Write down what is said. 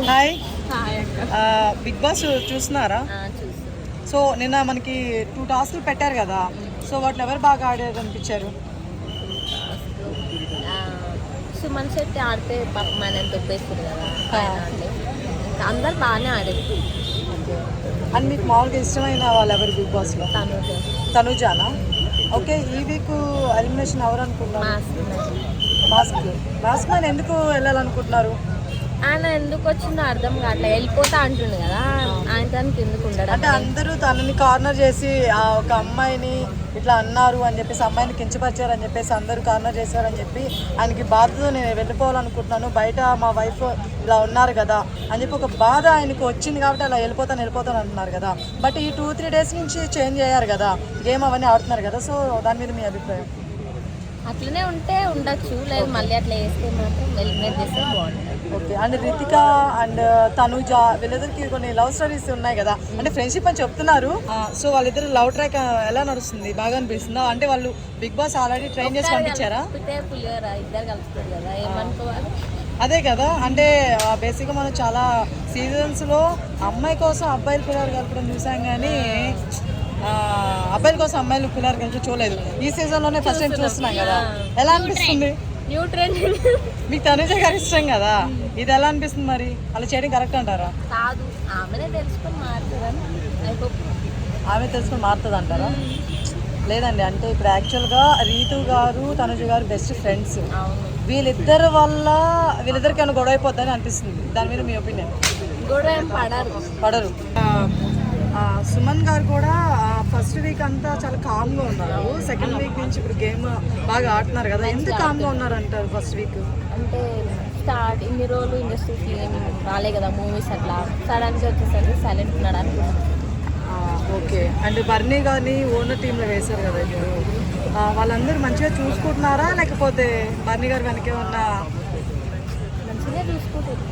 Hi. Hi అక్క. Big boss చూస్తున్నారా? So నిన్న మనకి 2 టాస్క్లు పెట్టారు కదా, సో వాటిలో ఎవరు బాగా ఆడారు అనిపించారు? సుమన్ శెట్టి ఆడితే పాపం ఆయన తొప్పేస్తుంది కదా, ఆయన ఆడితే ఇంకా అందరు బాగానే ఆడారు. అండ్ మీకు మామూలుగా ఇష్టమైన వాళ్ళు ఎవరు బిగ్ బాస్లో? తనుజానా? ఓకే, ఈ వీక్ ఎలిమినేషన్ ఎవరు అనుకుంటున్నారు? మాస్క్ మ్యాన్ ఎందుకు వెళ్ళాలనుకుంటున్నారు? ఆయన ఎందుకు వచ్చిందో అర్థం కావట్లేదు, వెళ్ళిపోతా అంటుండు కదా, ఆయన దానికి ఎందుకు ఉండడం అంటే అందరూ తనని కార్నర్ చేసి ఒక అమ్మాయిని ఇట్లా అన్నారు అని చెప్పేసి, అమ్మాయిని కించపరిచారు అని చెప్పేసి అందరూ కార్నర్ చేశారని చెప్పి ఆయనకి బాధతో నేను వెళ్ళిపోవాలనుకుంటున్నాను, బయట మా వైఫ్ ఇలా ఉన్నారు కదా అని చెప్పి ఒక బాధ ఆయనకు వచ్చింది కాబట్టి అలా వెళ్ళిపోతాను అంటున్నారు కదా. బట్ ఈ 2-3 డేస్ నుంచి చేంజ్ అయ్యారు కదా, గేమ్ అవన్నీ ఆడుతున్నారు కదా, సో దాని మీద మీ అభిప్రాయం? అట్లనే ఉంటే ఉండొచ్చు, లేదు మళ్ళీ అట్లా వేస్తే మాత్రం ఎలిమినేట్ చేస్తే బాగుంటుంది. Okay, and Ritika and Tanuja వీళ్ళిద్దరికి కొన్ని లవ్ స్టోరీస్ ఉన్నాయి కదా, అంటే ఫ్రెండ్షిప్ అని చెప్తున్నారు. సో వాళ్ళిద్దరు లవ్ ట్రాక్ ఎలా నడుస్తుంది? బాగా అనిపిస్తుందా? అంటే వాళ్ళు బిగ్ బాస్ ఆల్రెడీ ట్రైన్ చేసి పంపించారా? ఇద్దరు కలుపుతారు కదా, ఏమనుకోవాలి. అదే కదా, అంటే బేసిక్గా మనం చాలా సీజన్స్లో అమ్మాయి కోసం అబ్బాయిలు పిల్లలు కలపడం చూసాం, కానీ అబ్బాయిల కోసం అమ్మాయిలు పిల్లలు కలిసి చూడలేదు. ఈ సీజన్లోనే ఫస్ట్ టైం చూస్తున్నాం కదా, ఎలా అనిపిస్తుంది? New trend. మీకు తనుజ గారు ఇష్టం కదా, ఇది ఎలా అనిపిస్తుంది మరి? అలా చేయడం కరెక్ట్ అంటారా? కాదు, ఆమెనే తెలుసుకొని మారుతుందని ఆమె తెలుసుకొని మారుతుంది అంటారా? లేదండి, అంటే ఇప్పుడు యాక్చువల్గా రీతు గారు తనుజ గారు బెస్ట్ ఫ్రెండ్స్. వీళ్ళిద్దరి వల్ల వీళ్ళిద్దరికి ఏమైనా గొడవ అయిపోద్దని అనిపిస్తుంది, దాని మీద మీ ఒపీనియన్? గొడవ ఏం పడరు. సుమన్ గారు కూడా ఫస్ట్ వీక్ అంతా చాలా కామ్గా ఉన్నారు, సెకండ్ వీక్ నుంచి ఇప్పుడు గేమ్ బాగా ఆడుతున్నారు కదా, ఎందుకు కామ్గా ఉన్నారు అంటారు? ఫస్ట్ వీక్ అంటే స్టార్ట్ ఇన్ని రోజులు ఇండస్ట్రీకి ఏమి రాలే కదా మూవీస్, అట్లా సడన్గా వచ్చేసరికి సైలెంట్ ఉన్నాడు అనుకున్నాను. ఓకే, అంటే బర్నీ గారిని ఓనర్ టీంలో వేశారు కదా ఇప్పుడు, వాళ్ళందరూ మంచిగా చూసుకుంటున్నారా లేకపోతే బర్నీ గారు వెనకే ఉన్న? మంచిగా చూసుకుంటారు.